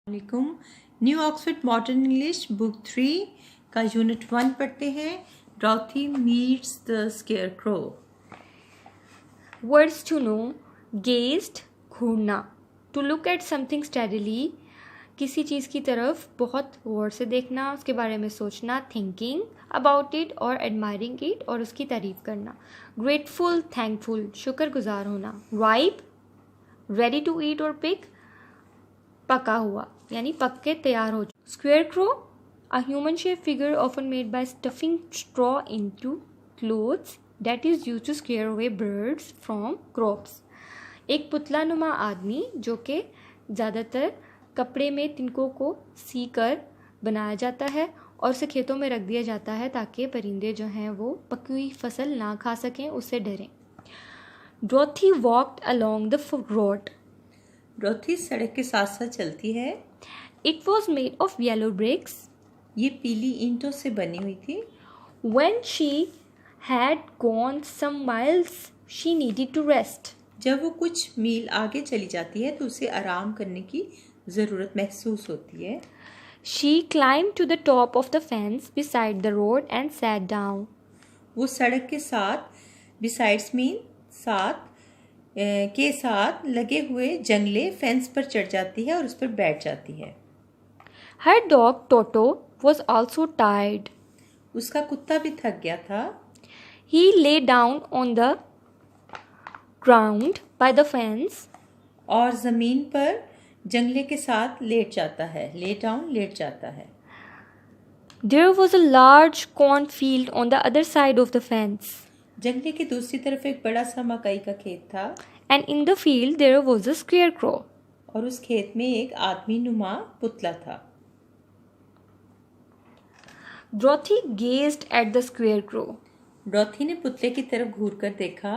वालेकुम। New Oxford Modern English book 3 का unit 1 पढ़ते हैं। Dorothy meets the scarecrow. Words to know: gazed घूरना, to look at something steadily, किसी चीज़ की तरफ बहुत गौर से देखना, उसके बारे में सोचना, थिंकिंग अबाउट इट और एडमायरिंग इट और उसकी तारीफ करना। ग्रेटफुल, थैंकफुल, शुक्रगुजार होना। राइप, रेडी टू ईट और पिक, पका हुआ यानी पक के तैयार हो। स्क्वेयरक्रो, a human shaped figure often made by stuffing straw into clothes that is used to scare away birds from crops। एक पुतला नुमा आदमी जो कि ज़्यादातर कपड़े में तिनकों को सी कर बनाया जाता है और उसे खेतों में रख दिया जाता है ताकि परिंदे जो हैं वो पकी हुई फसल ना खा सकें, उससे डरें। Dorothy walked along the road, Dorothy सड़क के साथ साथ चलती है। It was made of yellow bricks, ये पीली ईंटों से बनी हुई थी। When she had gone some miles, she needed to rest। जब वो कुछ मील आगे चली जाती है तो उसे आराम करने की ज़रूरत महसूस होती है। She climbed to the top of the fence beside the road and sat down। वो सड़क के साथ बिसाइड्स मीन साथ के साथ लगे हुए जंगले फेंस पर चढ़ जाती है और उस पर बैठ जाती है। Her dog Toto was also tired। उसका कुत्ता भी थक गया था। He lay down on the ground by the fence और ज़मीन पर जंगले के साथ लेट जाता है। ले डाउन, लेट जाता है। There was a large cornfield on the other side of the fence जंगले की दूसरी तरफ एक बड़ा सा मकई का खेत था and in the field there was a scarecrow। और उस खेत में एक आदमी नुमा पुतला था। Dorothy gazed at the scarecrow। डॉर्थी ने पुतले की तरफ घूर कर देखा।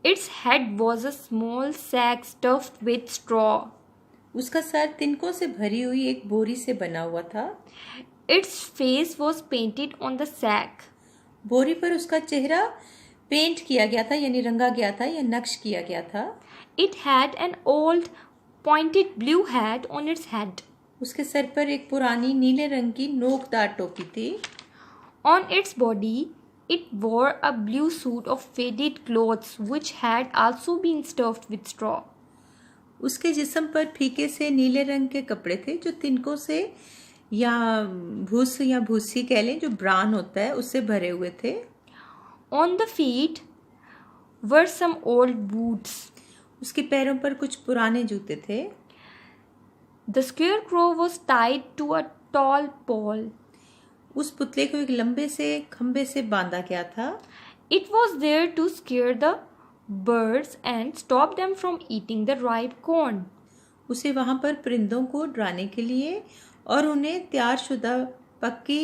Its head was a small sack stuffed with straw। उसका सर तिनकों से भरी हुई एक बोरी से बना हुआ था। Its face was painted on the sack। बोरी पर उसका चेहरा पेंट किया गया था यानी रंगा गया था या नक्श किया गया था। It had an old pointed blue hat on its head। उसके सर पर एक पुरानी नीले रंग की नोकदार टोपी थी। On its body, it wore a blue suit of faded clothes which had also been stuffed with straw। उसके जिस्म पर फीके से नीले रंग के कपड़े थे जो तिनकों से या भूस या भूसी कह लें, जो ब्राउन होता है, उससे भरे हुए थे। On the feet were some old boots। उसके पैरों पर कुछ पुराने जूते थे। The scarecrow was tied to a tall pole। उस पुतले को एक लंबे से खंबे से बांधा गया था। It was there to scare the birds and stop them from eating the ripe corn। उसे वहां पर परिंदों को डराने के लिए और उन्हें तैयारशुदा पक्की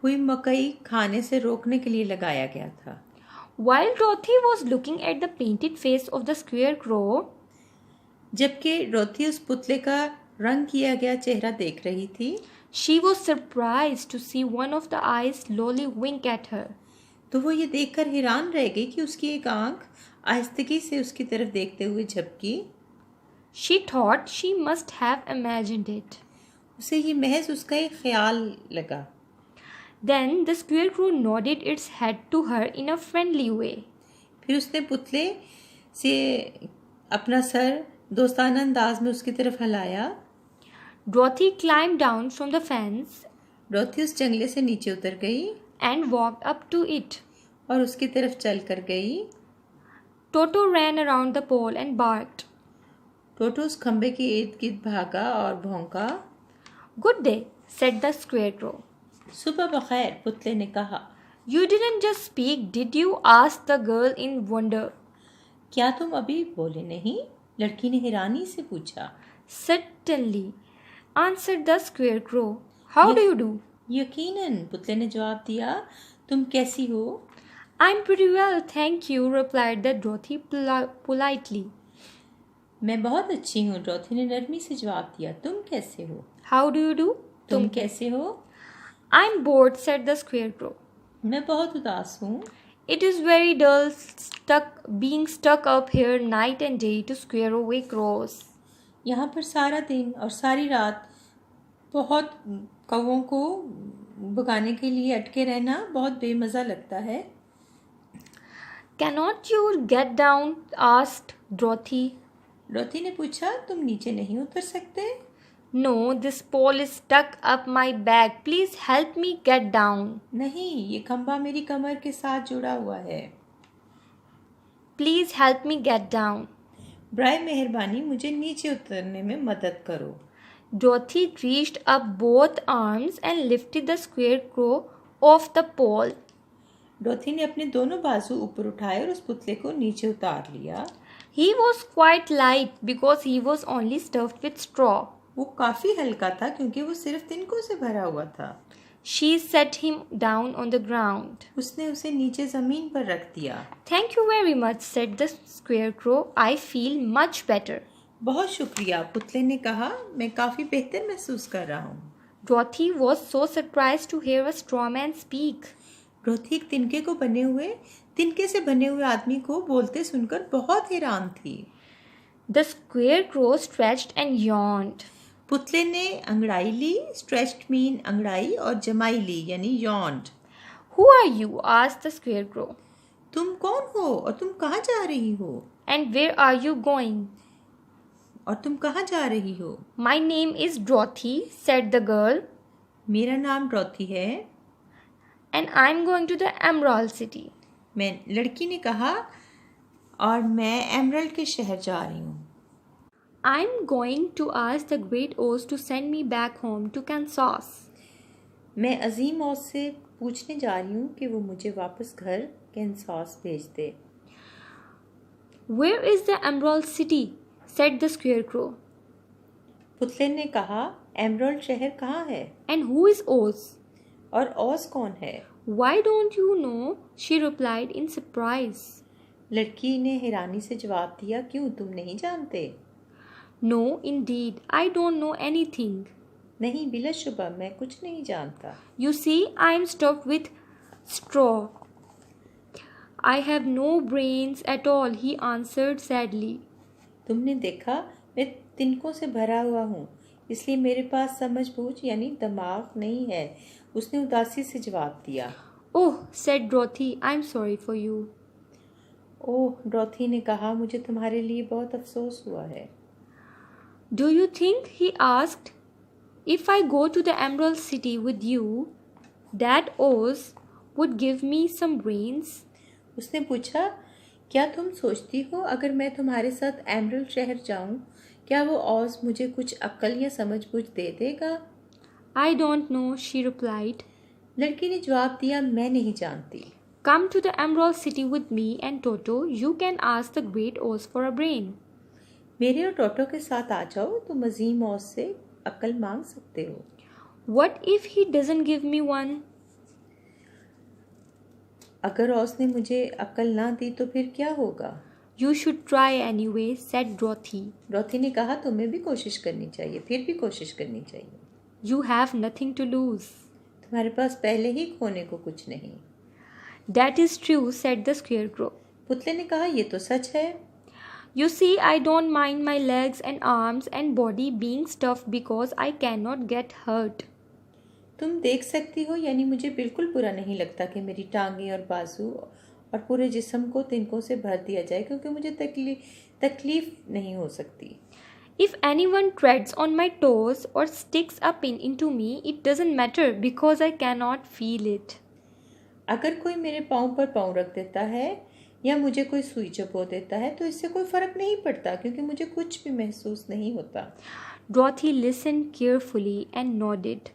हुई मकई खाने से रोकने के लिए लगाया गया था। While Dorothy was looking at the painted face of the scarecrow, जबकि डॉर्थी उस पुतले का रंग किया गया चेहरा देख रही थी, she was surprised to see one of the eyes slowly wink at her। तो वो ये देखकर हैरान रह गई कि उसकी एक आंख आहिस्तगी से उसकी तरफ देखते हुए झपकी। She thought she must have imagined it। उसे ये महज उसका एक ख्याल लगा। Then the scarecrow nodded its head to her in a friendly way। फिर उसने पुतले से अपना सर दोस्ताना अंदाज में उसकी तरफ हिलाया। Dorothy climbed down from the fence डॉर्थी उस जंगले से नीचे उतर गई and walked up to it। और उसकी तरफ चल कर गई। Toto ran around the pole and barked। टोटो उस खंबे के इर्द गिर्द भागा और भौंका। Good day, said the scarecrow। सुबह बखैर, पुतले ने कहा। You didn't just speak, did you? asked the girl in wonder। क्या तुम अभी बोले नहीं? लड़की ने हैरानी से पूछा। Certainly, answered the scarecrow। How do you do? यकीनन, पुतले ने जवाब दिया। तुम कैसी हो? I'm pretty well, thank you, replied the Dorothy politely। मैं बहुत अच्छी हूँ, डॉर्थी ने नरमी से जवाब दिया। तुम कैसे हो? How do you do? तुम कैसे हो? I'm bored, said the scarecrow। मैं बहुत उदास हूँ। It is very dull being stuck up here night and day to scare away crows। यहाँ पर सारा दिन और सारी रात बहुत कौवों को भगाने के लिए अटके रहना बहुत बेमज़ा लगता है। Cannot you get down? Asked Dorothy. डॉथी ने पूछा, तुम नीचे नहीं उतर सकते? No, this pole is stuck up my back. Please help me get down. नहीं, ये खंभा मेरी कमर के साथ जुड़ा हुआ है। Please help me get down. बराए मेहरबानी मुझे नीचे उतरने में मदद करो। Dorothy reached up both arms and lifted the scarecrow off the pole. डॉथी ने अपने दोनों बाजू ऊपर उठाए और उस पुतले को नीचे उतार लिया। He was quite light because he was only stuffed with straw. वो काफी हल्का था क्योंकि वो सिर्फ तिनकों से भरा हुआ था। She set him down on the ground. उसने उसे नीचे जमीन पर रख दिया। Thank you very much, said the scarecrow. I feel much better. बहुत शुक्रिया, पुतले ने कहा, मैं काफी बेहतर महसूस कर रहा हूँ। Dorothy was so surprised to hear a straw man speak. डॉथी एक तिनके से बने हुए आदमी को बोलते सुनकर बहुत हैरान थी। The scarecrow stretched and yawned. पुतले ने अंगड़ाई ली, स्ट्रेच्ड मीन अंगड़ाई, और जमाई ली यानी yawned। Who are you? asked the scarecrow. तुम कौन हो और तुम कहाँ जा रही हो? And where are you going? और तुम कहाँ जा रही हो? My name is Dorothy, said the girl. मेरा नाम डॉथी है। And I'm going to the Emerald City. लड़की ने कहा, और मैं एमरल्ड के शहर जा रही हूँ। I'm going to ask the Great Oz to send me back home to Kansas. मैं अजीम ओज से पूछने जा रही हूँ कि वो मुझे वापस घर कैंसास भेज दे। Where is the Emerald City? said the Scarecrow. पुतले ने कहा, एमरल्ड शहर कहाँ है? And who is Oz? और ओज कौन है? Why don't you know? she replied in surprise. लड़की ने हैरानी से जवाब दिया, क्यों, तुम नहीं जानते? No, indeed, I don't know anything. नहीं, बिलाशुबा मैं कुछ नहीं जानता। You see, I am stuffed with straw. I have no brains at all, he answered sadly. तुमने देखा, मैं तिनकों से भरा हुआ हूँ, इसलिए मेरे पास समझ बूझ यानी दिमाग नहीं है, उसने उदासी से जवाब दिया। Oh, said Dorothy, I am sorry for you. ओह, डॉथी ने कहा, मुझे तुम्हारे लिए बहुत अफसोस हुआ है। Do you think, he asked, if I go to the Emerald City with you, that Oz would give me some brains? उसने पूछा, क्या तुम सोचती हो अगर मैं तुम्हारे साथ एमरल्ड शहर जाऊं, क्या वो ओज मुझे कुछ अक्ल या समझ-बूझ दे देगा? I don't know, she replied. लड़की ने जवाब दिया, मैं नहीं जानती। Come to the Emerald City with me and Toto. You can ask the Great Oz for a brain. मेरे और टोटो के साथ आ जाओ, तुम अजीम ओज से अक्ल मांग सकते हो। What if he doesn't give me one? अगर ओज ने मुझे अक्ल ना दी तो फिर क्या होगा? You should try anyway, said Dorothy. डॉथी ने कहा, तुम्हें भी कोशिश करनी चाहिए, फिर भी कोशिश करनी चाहिए। You have nothing to lose. तुम्हारे पास पहले ही खोने को कुछ नहीं। That is true, said the Scarecrow. पुतले ने कहा, ये तो सच है। You see, I don't mind my legs and arms and body being stuffed because I cannot get hurt. तुम देख सकती हो, यानी मुझे बिल्कुल बुरा नहीं लगता कि मेरी टांगें और बाजू और पूरे जिस्म को तिनकों से भर दिया जाए, क्योंकि मुझे तकलीफ नहीं हो सकती। If anyone treads on my toes or sticks a pin into me, it doesn't matter because I cannot feel it. अगर कोई मेरे पाँव पर पाँव रख देता है या मुझे कोई सुई चबो देता है तो इससे कोई फर्क नहीं पड़ता, क्योंकि मुझे कुछ भी महसूस नहीं होता। Dorothy listened carefully and nodded.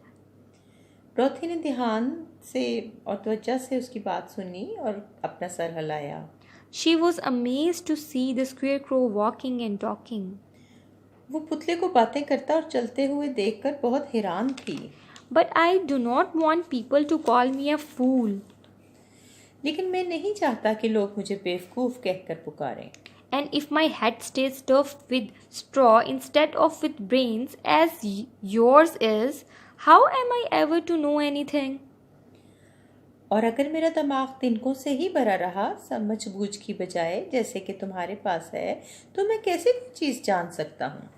डॉथी ने ध्यान से और तवज्जो से उसकी बात सुनी और अपना सर हिलाया। She was amazed to see the Scarecrow walking and talking. वो पुतले को बातें करता और चलते हुए देखकर बहुत हैरान थी। But I do not want people to call me a fool. लेकिन मैं नहीं चाहता कि लोग मुझे बेवकूफ़ कहकर पुकारें। And if my head stays stuffed with straw instead of with brains as yours is, how am I ever to know anything? और अगर मेरा दिमाग तिनकों से ही भरा रहा समझ बूझ की बजाय, जैसे कि तुम्हारे पास है, तो मैं कैसे कोई चीज़ जान सकता हूँ?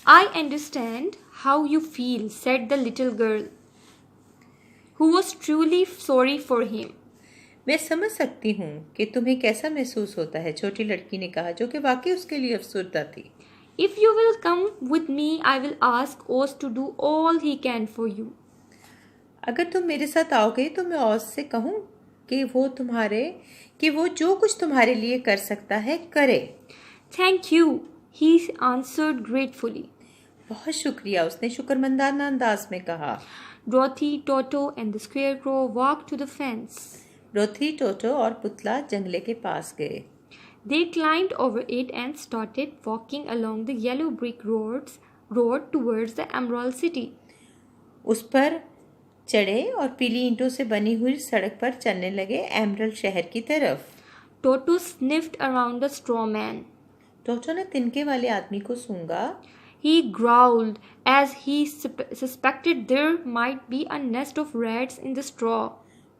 I understand how you feel, said the little girl, who was truly sorry for him. मैं समझ सकती हूँ कि तुम्हें कैसा महसूस होता है, छोटी लड़की ने कहा, जो कि वाकई उसके लिए अफसरदा थी। If you will come with me, I will ask Oz to do all he can for you. अगर तुम मेरे साथ आओगे तो मैं औस से कहूँ कि वो जो कुछ तुम्हारे लिए कर सकता है करे। Thank you, he answered gratefully. बहुत शुक्रिया, उसने शुक्रमंदाना अंदाज में कहा। Dorothy, Toto, and the Scarecrow walked to the fence. डोथी, टोटो और पुतला जंगले के पास गए। They climbed over it and started walking along the yellow brick road towards the Emerald City. उस पर चढ़े और पीली ईंटों से बनी हुई सड़क पर चलने लगे एमरल्ड शहर की तरफ। Toto sniffed around the straw man. टोटो ने तिनके वाले आदमी को सूंघा। He growled as he suspected there might be a nest of rats in the straw.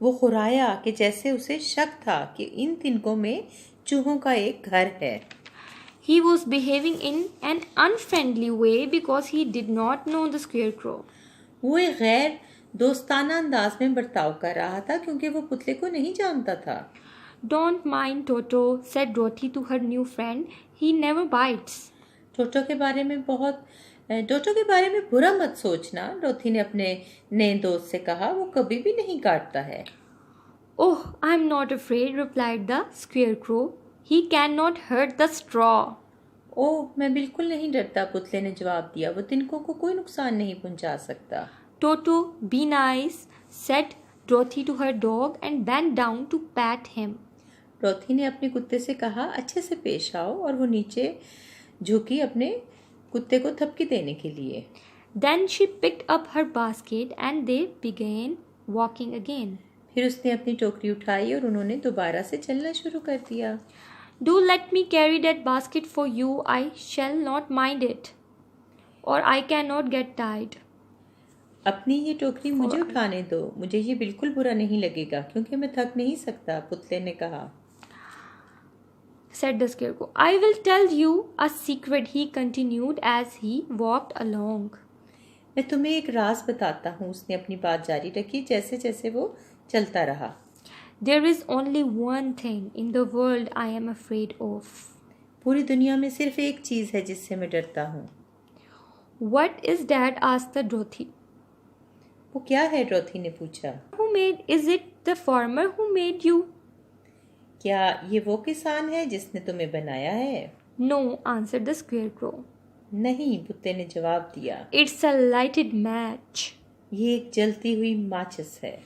वो खुराया कि जैसे उसे शक था कि इन तिनकों में चूहों का एक घर है। He was behaving in an unfriendly way because he did not know the Scarecrow. वो एक गैर दोस्ताना अंदाज में बर्ताव कर रहा था क्योंकि वो पुतले को नहीं जानता था। Don't mind Toto, said Dorothy to her new friend. He never bites. टोटो के बारे में बुरा मत सोचना, डोथी ने अपने नए दोस्त से कहा, वो कभी भी नहीं काटता है। Oh, I'm not afraid, replied the Scarecrow. He cannot hurt the straw. ओह, मैं बिल्कुल नहीं डरता, पुतले ने जवाब दिया, वो तिनकों को कोई नुकसान नहीं पहुंचा सकता। Toto, be nice, said Dorothy to her dog and bent down to pat him. डोथी ने अपने कुत्ते से कहा, अच्छे से पेश आओ, और वो नीचे झुकी अपने कुत्ते को थपकी देने के लिए। Then she picked up her basket and they began walking again. फिर उसने अपनी टोकरी उठाई और उन्होंने दोबारा से चलना शुरू कर दिया। Do let me carry that basket for you. I shall not mind it, or I cannot get tired. अपनी ये टोकरी मुझे उठाने दो, मुझे ये बिल्कुल बुरा नहीं लगेगा क्योंकि मैं थक नहीं सकता, पुतले ने कहा। Said the Scarecrow. I will tell you a secret, he continued as he walked along. मैं तुम्हें एक राज बताता हूँ, उसने अपनी बात जारी रखी जैसे जैसे वो चलता रहा। There is only one thing in the world I am afraid of. पूरी दुनिया में सिर्फ एक चीज है जिससे मैं डरता हूँ। What is that? asked the Dorothy. वो क्या है? डोथी ने पूछा। Is it the farmer who made you? क्या ये वो किसान है जिसने तुम्हें बनाया है? No, answered the Scarecrow. नहीं, कुत्ते ने जवाब दिया। It's a lighted match. ये एक जलती हुई माचिस है।